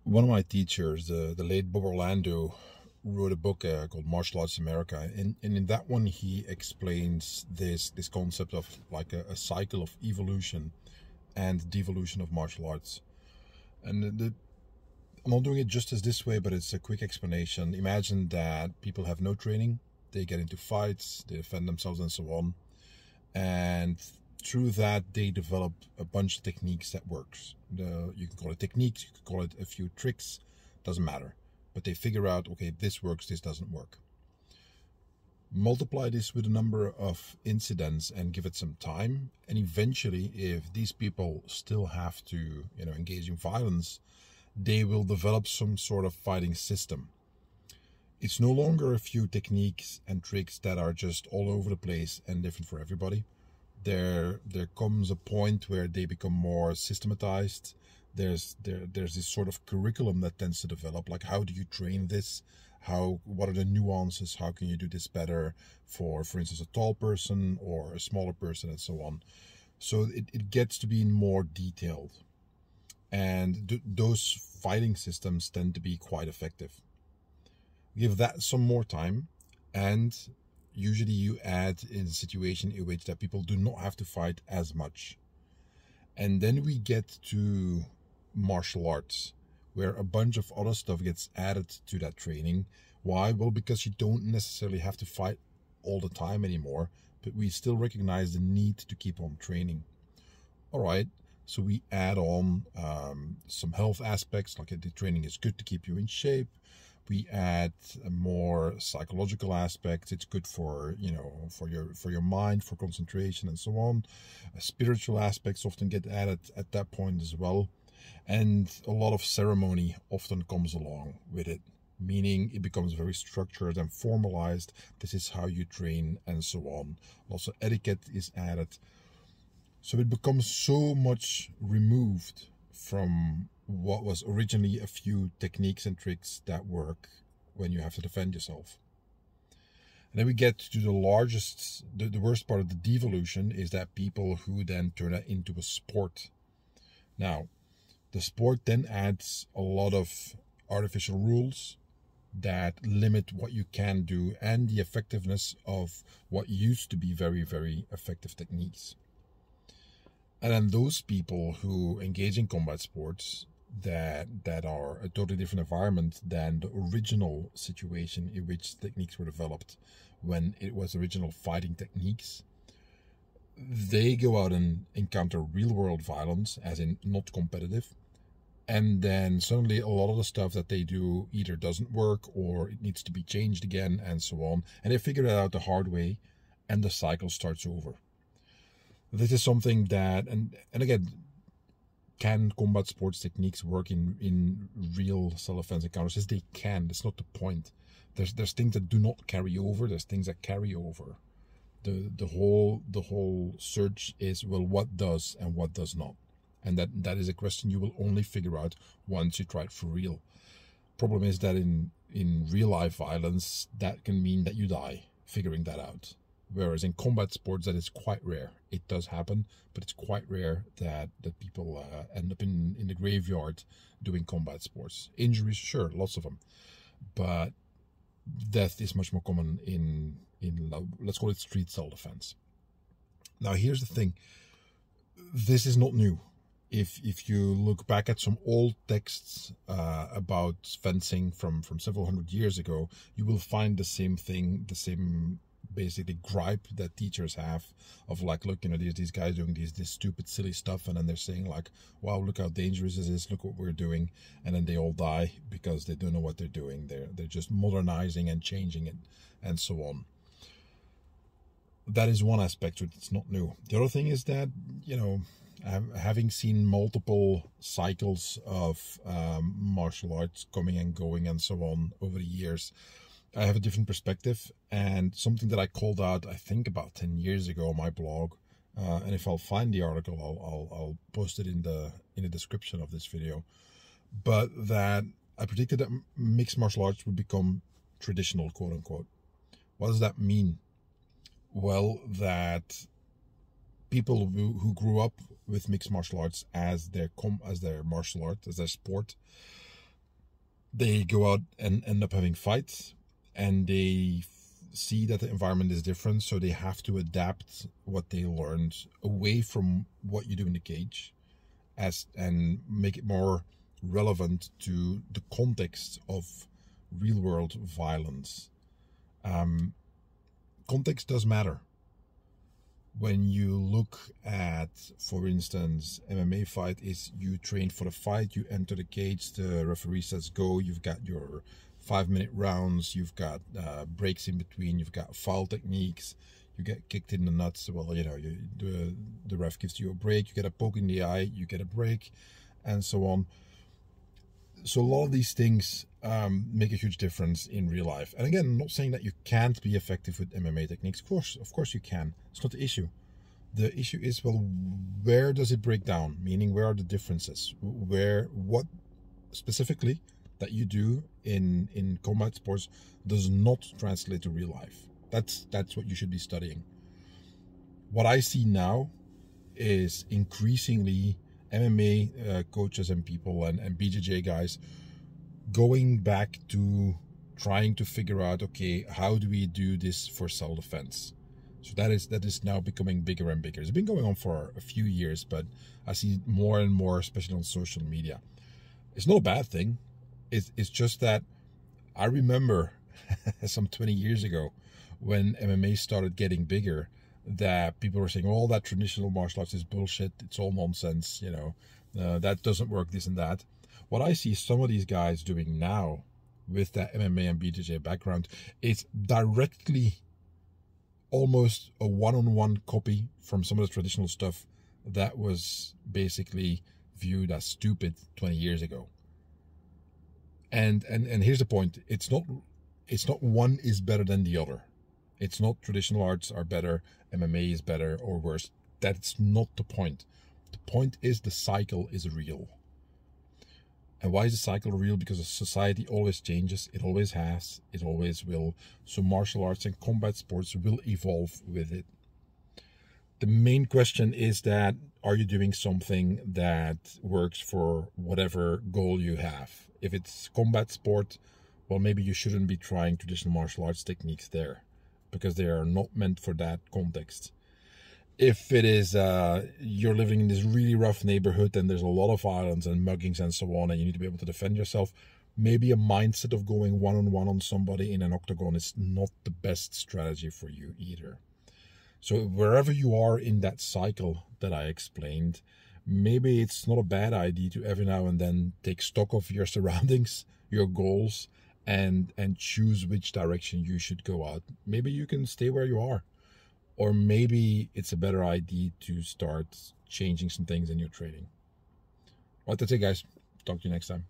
One of my teachers, the late Bob Orlando, wrote a book called Martial Arts America, and in that one he explains this concept of like a cycle of evolution and devolution of martial arts. And I'm not doing it justice this way, but it's a quick explanation. Imagine that people have no training, they get into fights, they defend themselves and so on, and through that they develop a bunch of techniques that works. You can call it techniques, you could call it a few tricks, doesn't matter, but they figure out, okay, this works, this doesn't work. Multiply this with a number of incidents and give it some time, and eventually, if these people still have to engage in violence, they will develop some sort of fighting system. It's no longer a few techniques and tricks that are just all over the place and different for everybody. There comes a point where they become more systematized. There's this sort of curriculum that tends to develop, like how do you train this? What are the nuances? How can you do this better for instance, a tall person or a smaller person and so on. So it gets to be more detailed. And those fighting systems tend to be quite effective. Give that some more time, and usually you add in a situation in which that people do not have to fight as much. And then we get to martial arts, where a bunch of other stuff gets added to that training. Why? Well, because you don't necessarily have to fight all the time anymore, but we still recognize the need to keep on training. All right, so we add on some health aspects, like the training is good to keep you in shape. We add more psychological aspects. It's good for for your mind, for concentration and so on. Spiritual aspects often get added at that point as well. And a lot of ceremony often comes along with it, meaning it becomes very structured and formalized. This is how you train and so on. Also etiquette is added. So it becomes so much removed from what was originally a few techniques and tricks that work when you have to defend yourself. And then we get to the worst part of the devolution is that people who then turn it into a sport. Now, the sport then adds a lot of artificial rules that limit what you can do and the effectiveness of what used to be very, very effective techniques. And then those people who engage in combat sports that are a totally different environment than the original situation in which techniques were developed when it was original fighting techniques, they go out and encounter real world violence, as in not competitive, and then suddenly a lot of the stuff that they do either doesn't work or it needs to be changed again and so on, and they figure it out the hard way and the cycle starts over. This is something that, and again, can combat sports techniques work in real self-defense encounters? Yes, they can. That's not the point. There's things that do not carry over. There's things that carry over. The whole search is, well, what does and what does not, and that is a question you will only figure out once you try it for real. Problem is that in real life violence, that can mean that you die figuring that out. Whereas in combat sports, that is quite rare. It does happen, but it's quite rare that people end up in the graveyard doing combat sports. Injuries, sure, lots of them, but death is much more common in let's call it street self-defense. Now, here's the thing. This is not new. If you look back at some old texts about fencing from several hundred years ago, you will find the same thing, the same basically gripe that teachers have of like, look, these guys doing this stupid silly stuff, and then they're saying like, wow, look how dangerous this is, look what we're doing, and then they all die because they don't know what they're doing. They're just modernizing and changing it and so on. That is one aspect, so it's not new. The other thing is that having seen multiple cycles of martial arts coming and going and so on over the years, I have a different perspective, and something that I called out, I think about 10 years ago on my blog, and if I'll find the article, I'll post it in the description of this video, but that I predicted that mixed martial arts would become traditional, quote unquote. What does that mean? Well, that people who grew up with mixed martial arts as their martial art, as their sport, they go out and end up having fights, and they see that the environment is different, so they have to adapt what they learned away from what you do in the cage, and make it more relevant to the context of real world violence. Context does matter. When you look at, for instance, MMA fight, is you train for the fight, you enter the cage, the referee says go, you've got your 5-minute rounds, you've got breaks in between, you've got foul techniques, you get kicked in the nuts, well, you know, the ref gives you a break, you get a poke in the eye, you get a break, and so on. So a lot of these things make a huge difference in real life. And again, I'm not saying that you can't be effective with MMA techniques. Of course you can. It's not the issue. The issue is, well, where does it break down? Meaning, where are the differences? What specifically that you do in combat sports does not translate to real life? That's what you should be studying. What I see now is increasingly MMA coaches and people and BJJ guys going back to trying to figure out, okay, how do we do this for self-defense? So that is now becoming bigger and bigger. It's been going on for a few years, but I see more and more, especially on social media. It's not a bad thing. It's just that I remember some 20 years ago when MMA started getting bigger, that people were saying, all that traditional martial arts is bullshit, it's all nonsense, you know, that doesn't work, this and that. What I see some of these guys doing now with that MMA and BJJ background is directly almost a one-on-one copy from some of the traditional stuff that was basically viewed as stupid 20 years ago. And here's the point, it's not one is better than the other. It's not traditional arts are better, MMA is better or worse. That's not the point. The point is the cycle is real. And why is the cycle real? Because society always changes. It always has. It always will. So martial arts and combat sports will evolve with it. The main question is that, are you doing something that works for whatever goal you have? If it's combat sport, well, maybe you shouldn't be trying traditional martial arts techniques there, because they are not meant for that context. If it is you're living in this really rough neighborhood and there's a lot of violence and muggings and so on, and you need to be able to defend yourself, maybe a mindset of going one-on-one on somebody in an octagon is not the best strategy for you either. So wherever you are in that cycle that I explained, maybe it's not a bad idea to every now and then take stock of your surroundings, your goals, and choose which direction you should go out. Maybe you can stay where you are, or maybe it's a better idea to start changing some things in your training. Well, that's it, guys. Talk to you next time.